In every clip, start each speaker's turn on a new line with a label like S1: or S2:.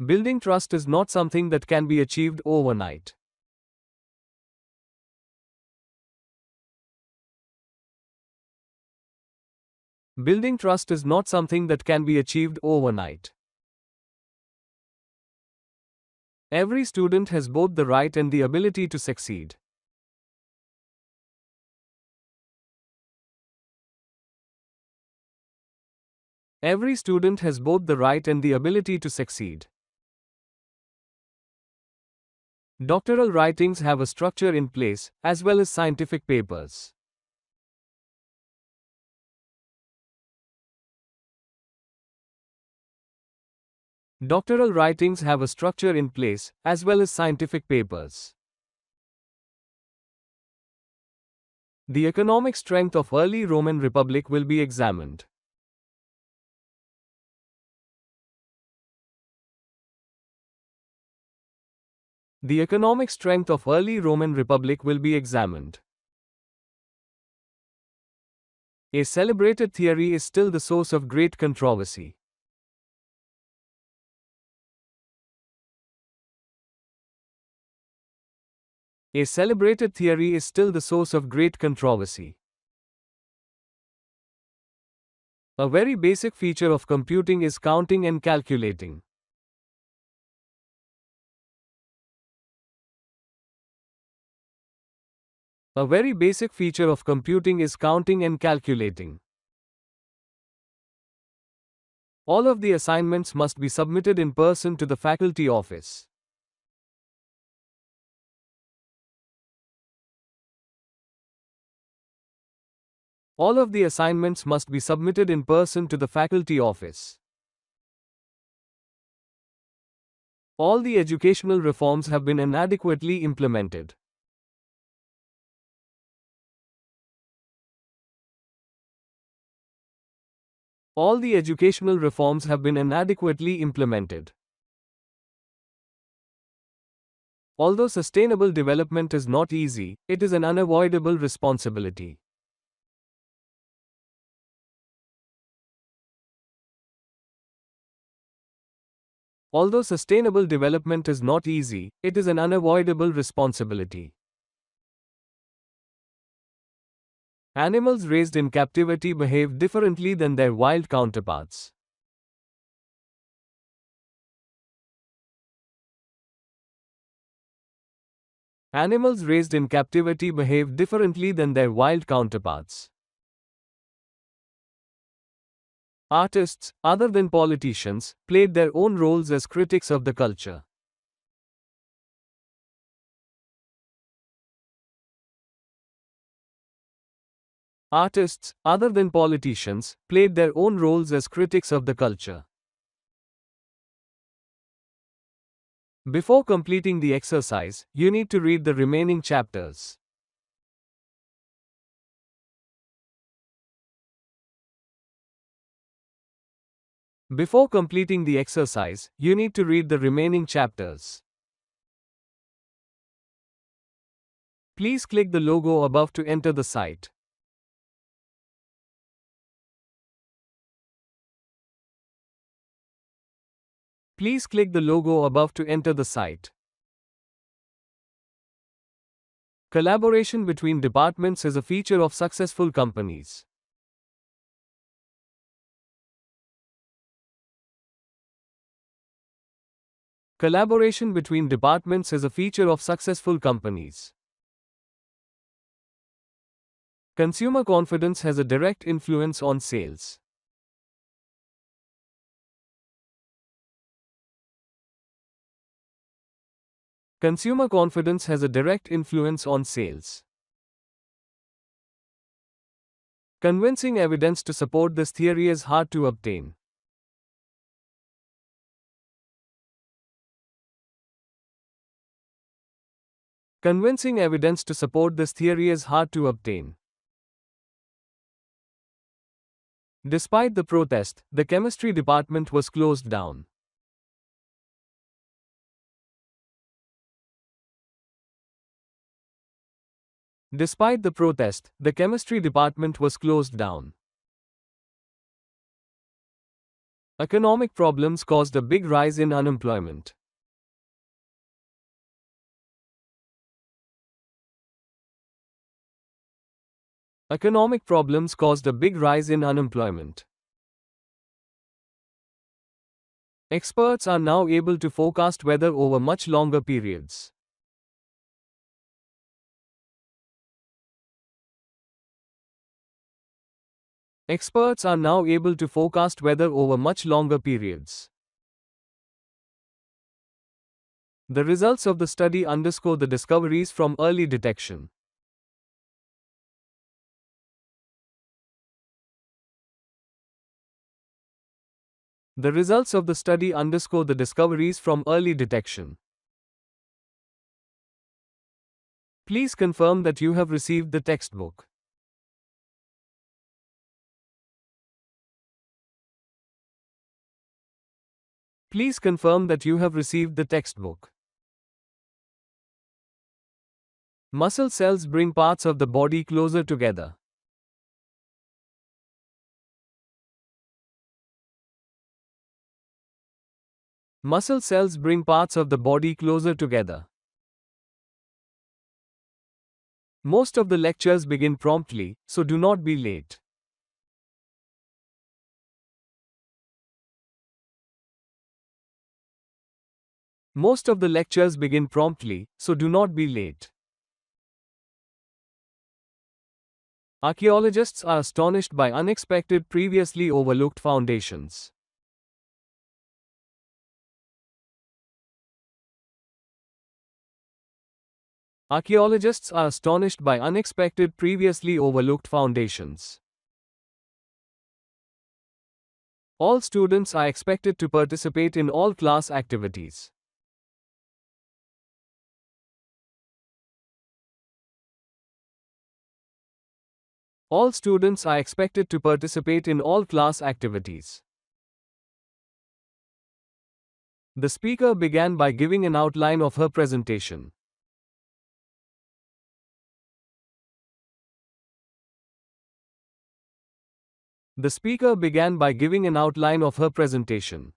S1: Building trust is not something that can be achieved overnight. Building trust is not something that can be achieved overnight. Every student has both the right and the ability to succeed. Every student has both the right and the ability to succeed. Doctoral writings have a structure in place, as well as scientific papers. Doctoral writings have a structure in place, as well as scientific papers. The economic strength of early Roman Republic will be examined. The economic strength of early Roman Republic will be examined. A celebrated theory is still the source of great controversy. A celebrated theory is still the source of great controversy. A very basic feature of computing is counting and calculating. A very basic feature of computing is counting and calculating. All of the assignments must be submitted in person to the faculty office. All of the assignments must be submitted in person to the faculty office. All the educational reforms have been inadequately implemented. All the educational reforms have been inadequately implemented. Although sustainable development is not easy, it is an unavoidable responsibility. Although sustainable development is not easy, it is an unavoidable responsibility. Animals raised in captivity behave differently than their wild counterparts. Animals raised in captivity behave differently than their wild counterparts. Artists, other than politicians, played their own roles as critics of the culture. Artists, other than politicians, played their own roles as critics of the culture. Before completing the exercise, you need to read the remaining chapters. Before completing the exercise, you need to read the remaining chapters. Please click the logo above to enter the site. Please click the logo above to enter the site. Collaboration between departments is a feature of successful companies. Collaboration between departments is a feature of successful companies. Consumer confidence has a direct influence on sales. Consumer confidence has a direct influence on sales. Convincing evidence to support this theory is hard to obtain. Convincing evidence to support this theory is hard to obtain. Despite the protest, the chemistry department was closed down. Despite the protest, the chemistry department was closed down. Economic problems caused a big rise in unemployment. Economic problems caused a big rise in unemployment. Experts are now able to forecast weather over much longer periods. Experts are now able to forecast weather over much longer periods. The results of the study underscore the discoveries from early detection. The results of the study underscore the discoveries from early detection. Please confirm that you have received the textbook. Please confirm that you have received the textbook. Muscle cells bring parts of the body closer together. Muscle cells bring parts of the body closer together. Most of the lectures begin promptly, so do not be late. Most of the lectures begin promptly, so do not be late. Archaeologists are astonished by unexpected previously overlooked foundations. Archaeologists are astonished by unexpected previously overlooked foundations. All students are expected to participate in all class activities. All students are expected to participate in all class activities. The speaker began by giving an outline of her presentation. The speaker began by giving an outline of her presentation.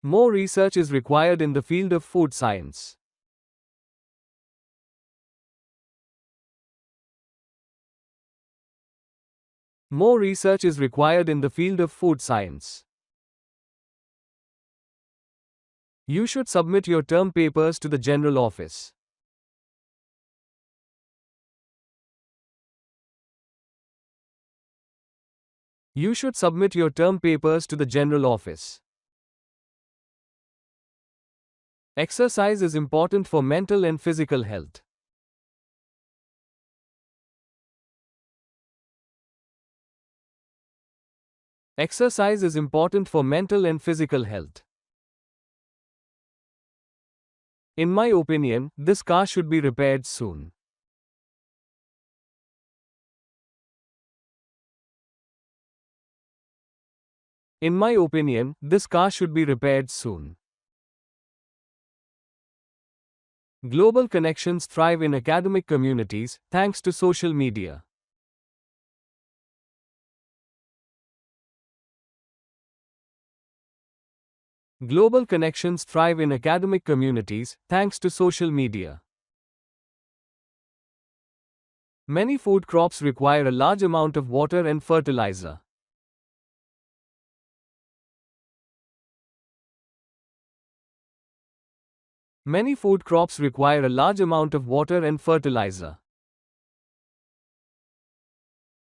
S1: More research is required in the field of food science. More research is required in the field of food science. You should submit your term papers to the general office. You should submit your term papers to the general office. Exercise is important for mental and physical health. Exercise is important for mental and physical health. In my opinion, this car should be repaired soon. In my opinion, this car should be repaired soon. Global connections thrive in academic communities, thanks to social media. Global connections thrive in academic communities, thanks to social media. Many food crops require a large amount of water and fertilizer. Many food crops require a large amount of water and fertilizer.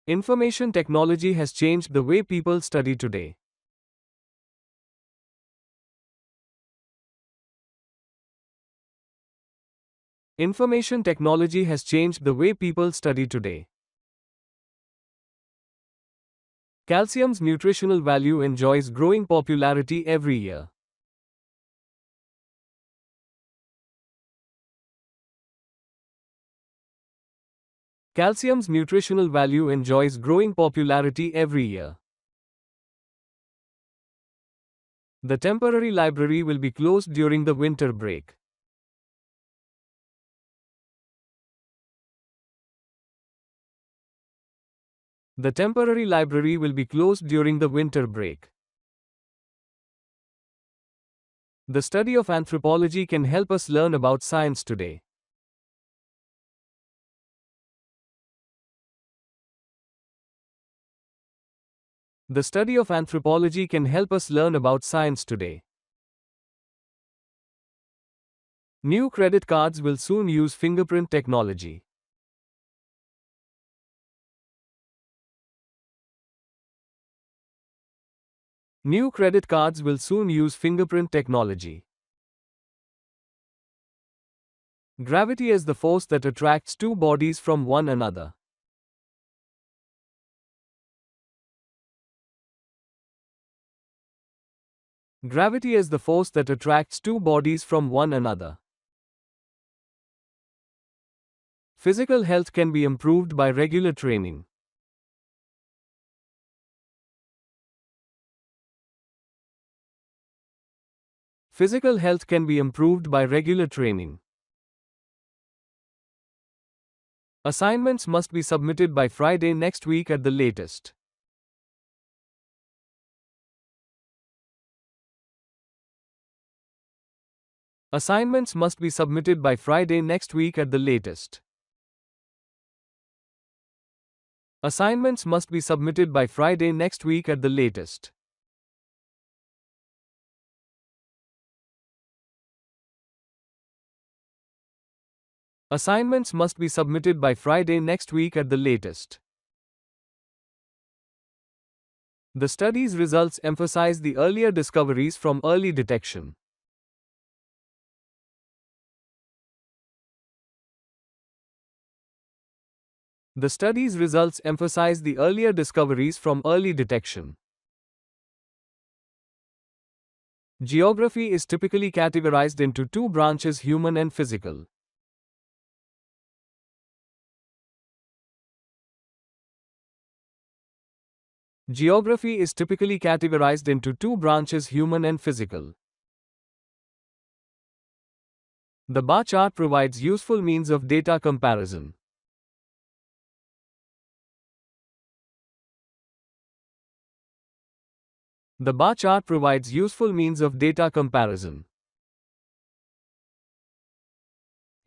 S1: Information technology has changed the way people study today. Information technology has changed the way people study today. Calcium's nutritional value enjoys growing popularity every year. Calcium's nutritional value enjoys growing popularity every year. The temporary library will be closed during the winter break. The temporary library will be closed during the winter break. The study of anthropology can help us learn about science today. The study of anthropology can help us learn about science today. New credit cards will soon use fingerprint technology. New credit cards will soon use fingerprint technology. Gravity is the force that attracts two bodies from one another. Gravity is the force that attracts two bodies from one another. Physical health can be improved by regular training. Physical health can be improved by regular training. Assignments must be submitted by Friday next week at the latest. Assignments must be submitted by Friday next week at the latest. Assignments must be submitted by Friday next week at the latest. Assignments must be submitted by Friday next week at the latest. The study's results emphasize the earlier discoveries from early detection. The study's results emphasize the earlier discoveries from early detection. Geography is typically categorized into two branches: human and physical. Geography is typically categorized into two branches: human and physical. The bar chart provides useful means of data comparison. The bar chart provides useful means of data comparison.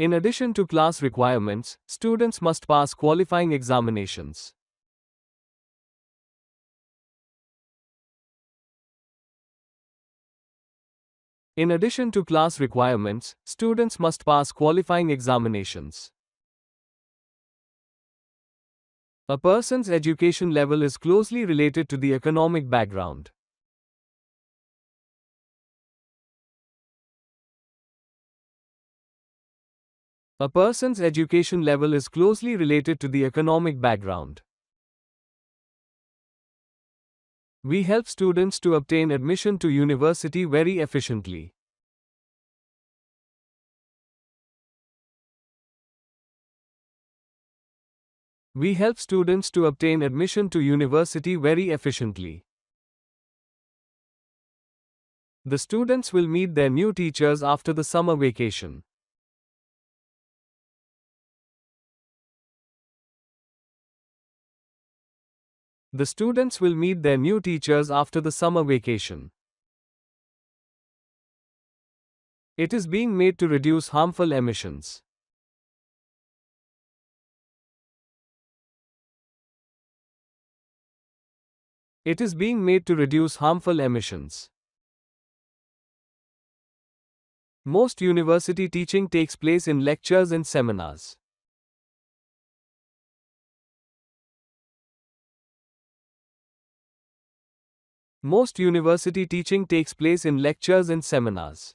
S1: In addition to class requirements, students must pass qualifying examinations. In addition to class requirements, students must pass qualifying examinations. A person's education level is closely related to the economic background. A person's education level is closely related to the economic background. We help students to obtain admission to university very efficiently. We help students to obtain admission to university very efficiently. The students will meet their new teachers after the summer vacation. The students will meet their new teachers after the summer vacation. It is being made to reduce harmful emissions. It is being made to reduce harmful emissions. Most university teaching takes place in lectures and seminars. Most university teaching takes place in lectures and seminars.